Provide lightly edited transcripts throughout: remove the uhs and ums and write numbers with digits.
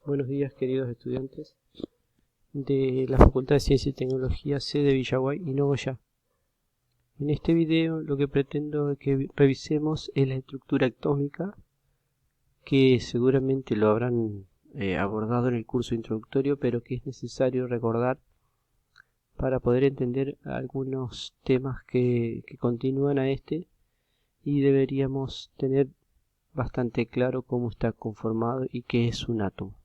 Buenos días, queridos estudiantes de la Facultad de Ciencia y Tecnología C de Villaguay y Nogoyá. En este video lo que pretendo es que revisemos es la estructura atómica, que seguramente lo habrán abordado en el curso introductorio, pero que es necesario recordar para poder entender algunos temas que continúan a este, y deberíamos tener bastante claro cómo está conformado y qué es un átomo.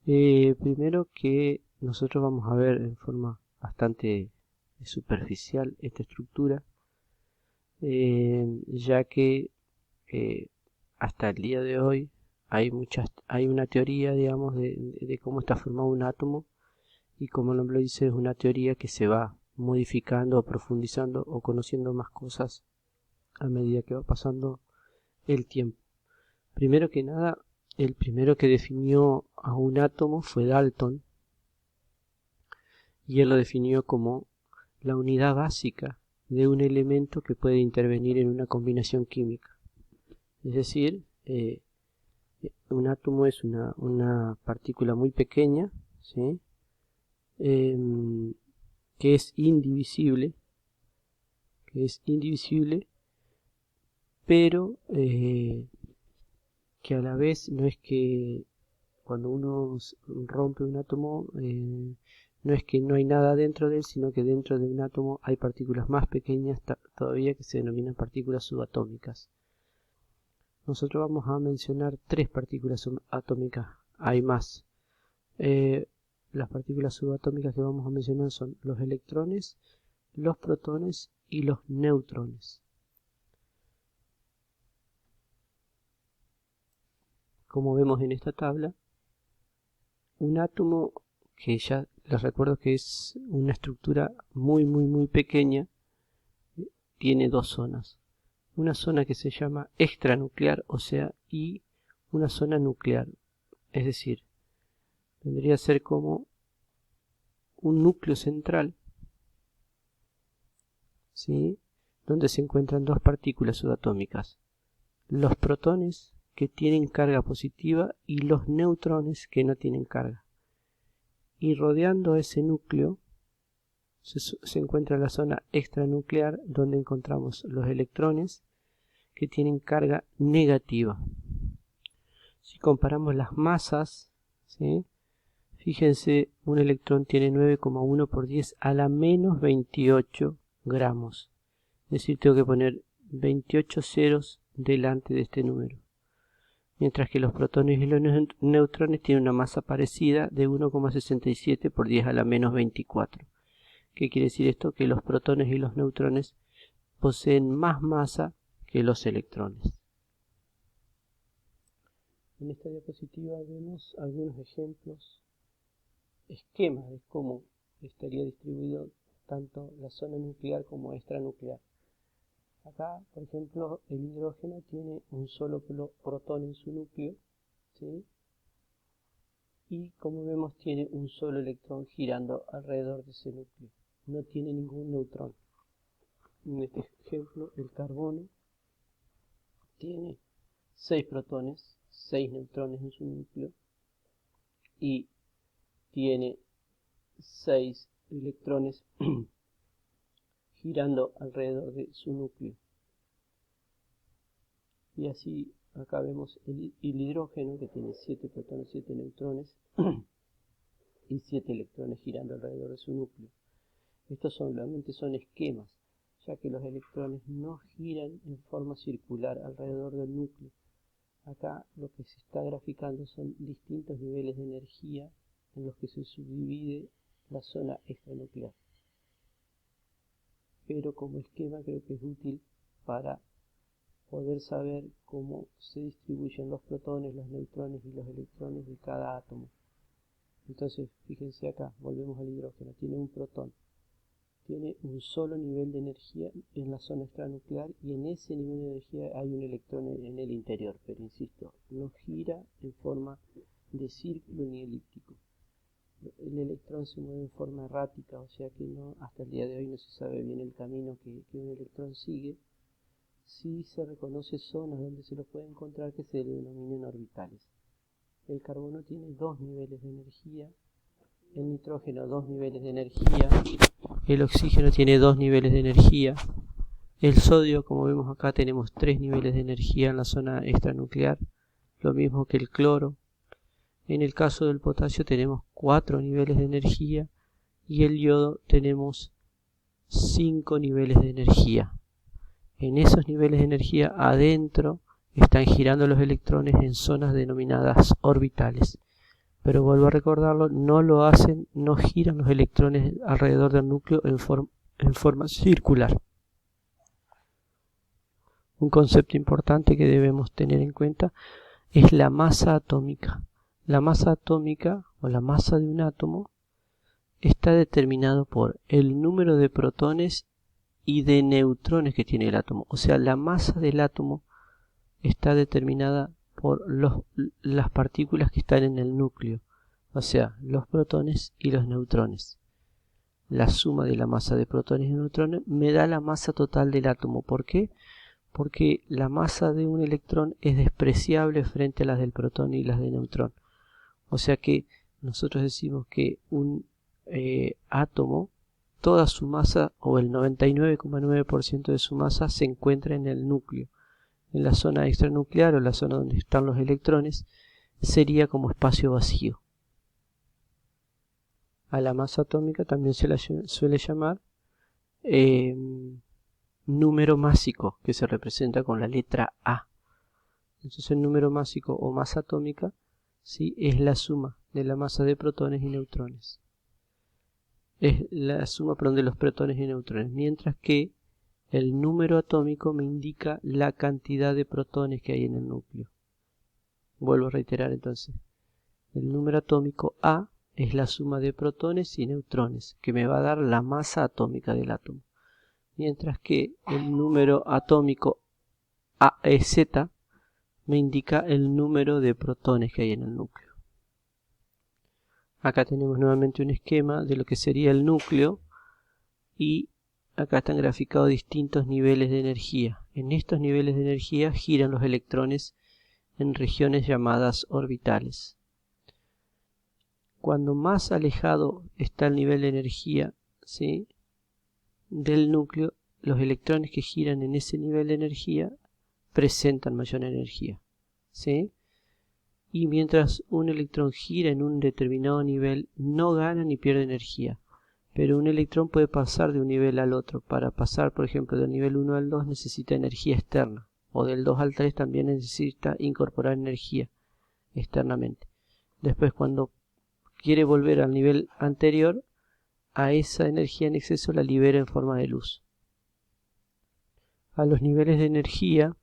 Primero que nosotros vamos a ver en forma bastante superficial esta estructura, ya que hasta el día de hoy hay una teoría, digamos, de cómo está formado un átomo, y como el nombre lo dice, es una teoría que se va modificando o profundizando o conociendo más cosas a medida que va pasando el tiempo. Primero que nada, el primero que definió a un átomo fue Dalton, y él lo definió como la unidad básica de un elemento que puede intervenir en una combinación química. Es decir, un átomo es una partícula muy pequeña, ¿sí? Que es indivisible, pero que a la vez no es que cuando uno rompe un átomo, no es que no hay nada dentro de él, sino que dentro de un átomo hay partículas más pequeñas todavía, que se denominan partículas subatómicas. Nosotros vamos a mencionar 3 partículas subatómicas, hay más. Las partículas subatómicas que vamos a mencionar son los electrones, los protones y los neutrones. Como vemos en esta tabla, un átomo, que ya les recuerdo que es una estructura muy pequeña, tiene 2 zonas. Una zona que se llama extranuclear, y una zona nuclear. Es decir, vendría a ser como un núcleo central, ¿sí?, donde se encuentran 2 partículas subatómicas: los protones, que tienen carga positiva, y los neutrones, que no tienen carga. Y rodeando ese núcleo se encuentra la zona extranuclear, donde encontramos los electrones, que tienen carga negativa. Si comparamos las masas, ¿sí?, fíjense, un electrón tiene 9,1 por 10 a la menos 28 gramos. Es decir, tengo que poner 28 ceros delante de este número. Mientras que los protones y los neutrones tienen una masa parecida de 1,67 por 10 a la menos 24. ¿Qué quiere decir esto? Que los protones y los neutrones poseen más masa que los electrones. En esta diapositiva vemos algunos ejemplos, esquemas de cómo estaría distribuido tanto la zona nuclear como extranuclear. Acá, por ejemplo, el hidrógeno tiene un solo protón en su núcleo, ¿sí?, y como vemos tiene un solo electrón girando alrededor de ese núcleo. No tiene ningún neutrón. En este ejemplo, el carbono tiene 6 protones, 6 neutrones en su núcleo, y tiene 6 electrones girando alrededor de su núcleo. Y así acá vemos el hidrógeno, que tiene 7 protones, 7 neutrones y 7 electrones girando alrededor de su núcleo. Estos solamente son esquemas, ya que los electrones no giran en forma circular alrededor del núcleo. Acá lo que se está graficando son distintos niveles de energía en los que se subdivide la zona extranuclear. Pero como esquema creo que es útil para poder saber cómo se distribuyen los protones, los neutrones y los electrones de cada átomo. Entonces, fíjense acá, volvemos al hidrógeno, tiene un protón, tiene un solo nivel de energía en la zona extranuclear, y en ese nivel de energía hay un electrón en el interior, pero insisto, no gira en forma de círculo ni elíptico. El electrón se mueve en forma errática, o sea que hasta el día de hoy no se sabe bien el camino que un electrón sigue. Sí se reconoce zonas donde se los puede encontrar, que se denominan orbitales. el carbono tiene 2 niveles de energía, el nitrógeno 2 niveles de energía, el oxígeno tiene 2 niveles de energía, el sodio, como vemos acá, tenemos 3 niveles de energía en la zona extranuclear, lo mismo que el cloro. En el caso del potasio tenemos 4 niveles de energía y el yodo tenemos 5 niveles de energía. En esos niveles de energía adentro están girando los electrones en zonas denominadas orbitales. Pero vuelvo a recordarlo, no giran los electrones alrededor del núcleo en forma circular. Un concepto importante que debemos tener en cuenta es la masa atómica. La masa atómica o la masa de un átomo está determinado por el número de protones y de neutrones que tiene el átomo. O sea, la masa del átomo está determinada por las partículas que están en el núcleo. O sea, los protones y los neutrones. La suma de la masa de protones y neutrones me da la masa total del átomo. ¿Por qué? Porque la masa de un electrón es despreciable frente a las del protón y las de neutrón. O sea que nosotros decimos que un átomo, toda su masa o el 99,9% de su masa se encuentra en el núcleo. En la zona extranuclear o la zona donde están los electrones sería como espacio vacío. A la masa atómica también se la suele llamar número másico, que se representa con la letra A. Entonces el número másico o masa atómica, ¿sí?, es la suma de la masa de protones y neutrones. Es la suma, de los protones y neutrones, mientras que el número atómico me indica la cantidad de protones que hay en el núcleo. Vuelvo a reiterar entonces. El número atómico A es la suma de protones y neutrones, que me va a dar la masa atómica del átomo. Mientras que el número atómico Z me indica el número de protones que hay en el núcleo. Acá tenemos nuevamente un esquema de lo que sería el núcleo y acá están graficados distintos niveles de energía. En estos niveles de energía giran los electrones en regiones llamadas orbitales. Cuando más alejado está el nivel de energía, ¿sí?, del núcleo, los electrones que giran en ese nivel de energía presentan mayor energía, ¿sí? Y mientras un electrón gira en un determinado nivel, no gana ni pierde energía. Pero un electrón puede pasar de un nivel al otro. Para pasar, por ejemplo, del nivel 1 al 2 necesita energía externa. O del 2 al 3 también necesita incorporar energía externamente. Después, cuando quiere volver al nivel anterior, a esa energía en exceso la libera en forma de luz. A los niveles de energía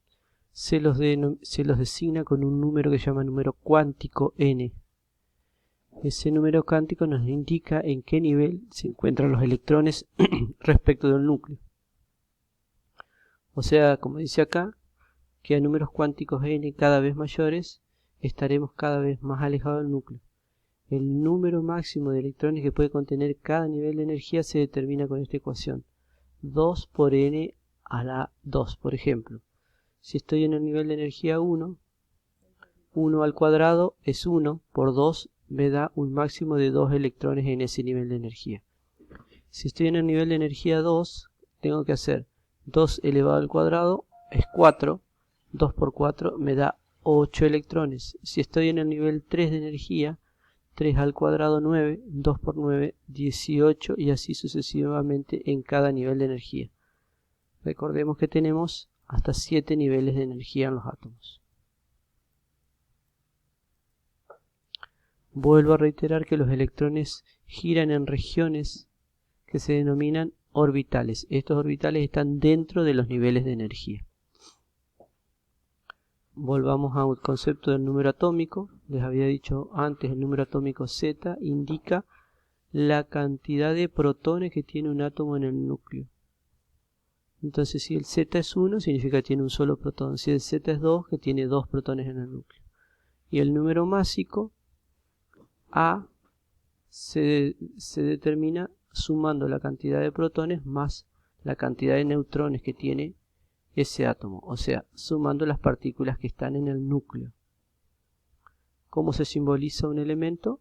se los designa con un número que se llama número cuántico n. Ese número cuántico nos indica en qué nivel se encuentran los electrones respecto del núcleo. O sea, como dice acá, que a números cuánticos n cada vez mayores estaremos cada vez más alejados del núcleo. El número máximo de electrones que puede contener cada nivel de energía se determina con esta ecuación. 2 por n a la 2, por ejemplo. Si estoy en el nivel de energía 1, 1 al cuadrado es 1 por 2 me da un máximo de 2 electrones en ese nivel de energía. Si estoy en el nivel de energía 2, tengo que hacer 2 elevado al cuadrado es 4, 2 por 4 me da 8 electrones. Si estoy en el nivel 3 de energía, 3 al cuadrado 9, 2 por 9, 18 y así sucesivamente en cada nivel de energía. Recordemos que tenemos hasta 7 niveles de energía en los átomos. Vuelvo a reiterar que los electrones giran en regiones que se denominan orbitales. Estos orbitales están dentro de los niveles de energía. Volvamos al concepto del número atómico. Les había dicho antes, el número atómico Z indica la cantidad de protones que tiene un átomo en el núcleo. Entonces, si el Z es 1, significa que tiene un solo protón. Si el Z es 2, que tiene 2 protones en el núcleo. Y el número másico, A, se determina sumando la cantidad de protones más la cantidad de neutrones que tiene ese átomo. O sea, sumando las partículas que están en el núcleo. ¿Cómo se simboliza un elemento?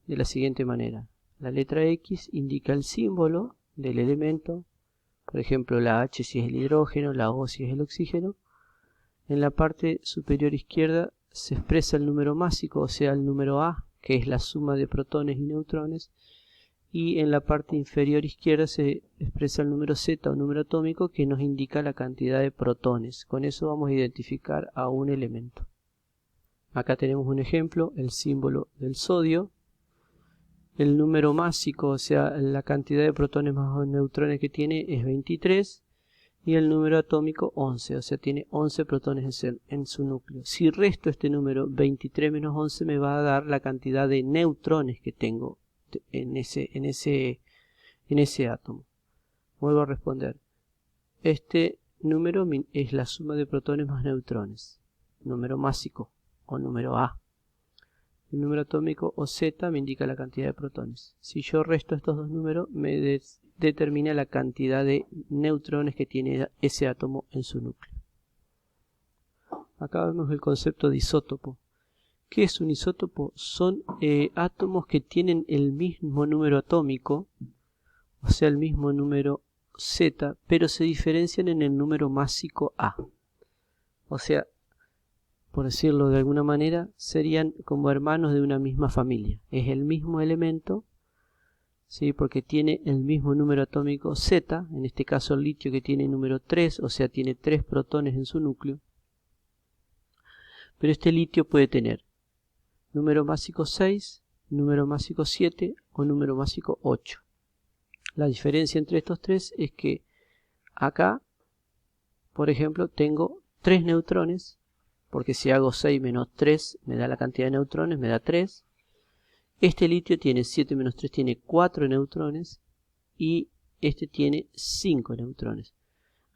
De la siguiente manera. La letra X indica el símbolo del elemento. Por ejemplo, la H si es el hidrógeno, la O si es el oxígeno. En la parte superior izquierda se expresa el número másico, o sea, el número A, que es la suma de protones y neutrones. Y en la parte inferior izquierda se expresa el número Z o número atómico, que nos indica la cantidad de protones. Con eso vamos a identificar a un elemento. Acá tenemos un ejemplo, el símbolo del sodio. El número másico, o sea, la cantidad de protones más neutrones que tiene es 23. Y el número atómico 11, o sea, tiene 11 protones en su núcleo. Si resto este número, 23 menos 11, me va a dar la cantidad de neutrones que tengo en ese átomo. Vuelvo a responder. Este número es la suma de protones más neutrones. Número másico o número A. El número atómico o Z me indica la cantidad de protones. Si yo resto estos dos números, me determina la cantidad de neutrones que tiene ese átomo en su núcleo. Acá vemos el concepto de isótopo. ¿Qué es un isótopo? Son átomos que tienen el mismo número atómico, o sea, el mismo número Z, pero se diferencian en el número másico A. O sea, por decirlo de alguna manera, serían como hermanos de una misma familia. Es el mismo elemento, ¿sí? Porque tiene el mismo número atómico Z, en este caso el litio, que tiene número 3, o sea, tiene 3 protones en su núcleo. Pero este litio puede tener número másico 6, número másico 7 o número másico 8. La diferencia entre estos tres es que acá, por ejemplo, tengo 3 neutrones, porque si hago 6 menos 3 me da la cantidad de neutrones, me da 3. Este litio tiene 7 menos 3, tiene 4 neutrones, y este tiene 5 neutrones.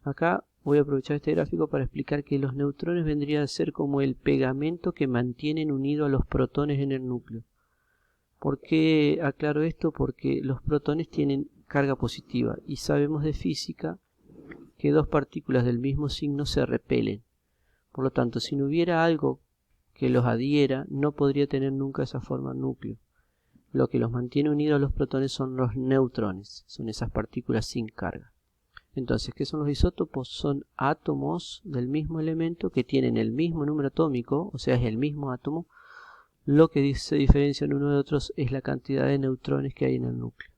Acá voy a aprovechar este gráfico para explicar que los neutrones vendrían a ser como el pegamento que mantienen unido a los protones en el núcleo. ¿Por qué aclaro esto? Porque los protones tienen carga positiva y sabemos de física que dos partículas del mismo signo se repelen. Por lo tanto, si no hubiera algo que los adhiera, no podría tener nunca esa forma núcleo. Lo que los mantiene unidos a los protones son los neutrones, son esas partículas sin carga. Entonces, ¿qué son los isótopos? Son átomos del mismo elemento que tienen el mismo número atómico, o sea, es el mismo átomo. Lo que se diferencian uno de otros es la cantidad de neutrones que hay en el núcleo.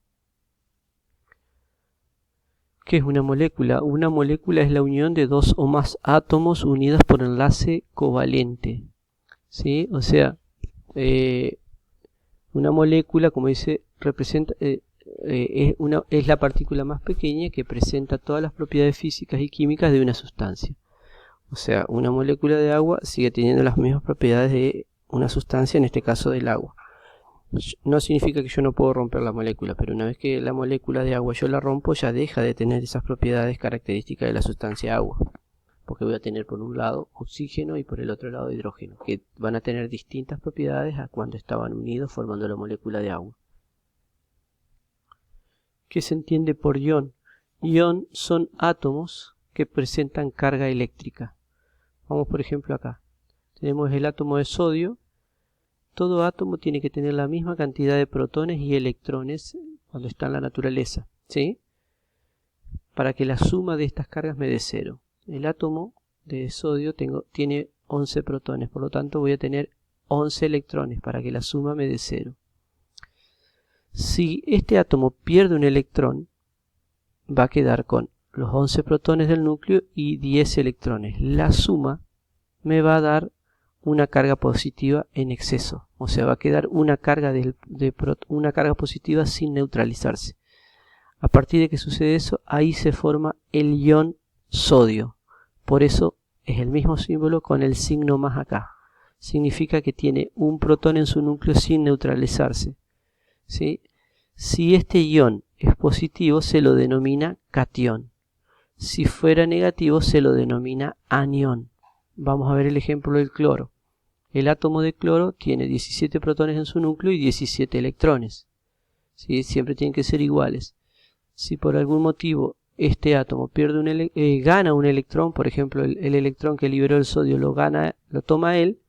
¿Qué es una molécula? Una molécula es la unión de dos o más átomos unidos por enlace covalente. ¿Sí? O sea, una molécula, como dice, representa... es la partícula más pequeña que presenta todas las propiedades físicas y químicas de una sustancia. O sea, una molécula de agua sigue teniendo las mismas propiedades de una sustancia, en este caso del agua. No significa que yo no puedo romper la molécula, pero una vez que la molécula de agua yo la rompo, ya deja de tener esas propiedades características de la sustancia agua. Porque voy a tener por un lado oxígeno y por el otro lado hidrógeno, que van a tener distintas propiedades a cuando estaban unidos formando la molécula de agua. ¿Qué se entiende por ion? Ion son átomos que presentan carga eléctrica. Vamos por ejemplo acá. Tenemos el átomo de sodio. Todo átomo tiene que tener la misma cantidad de protones y electrones cuando está en la naturaleza, ¿sí? Para que la suma de estas cargas me dé 0. El átomo de sodio tiene 11 protones, por lo tanto voy a tener 11 electrones para que la suma me dé 0. Si este átomo pierde un electrón, va a quedar con los 11 protones del núcleo y 10 electrones. La suma me va a dar una carga positiva en exceso, o sea, va a quedar una carga positiva sin neutralizarse. A partir de que sucede eso, ahí se forma el ion sodio. Por eso es el mismo símbolo con el signo más acá. Significa que tiene un protón en su núcleo sin neutralizarse, ¿sí? Si este ion es positivo, se lo denomina catión. Si fuera negativo, se lo denomina anión. Vamos a ver el ejemplo del cloro. El átomo de cloro tiene 17 protones en su núcleo y 17 electrones. ¿Sí? Siempre tienen que ser iguales. Si por algún motivo este átomo gana un electrón, por ejemplo el electrón que liberó el sodio lo toma él,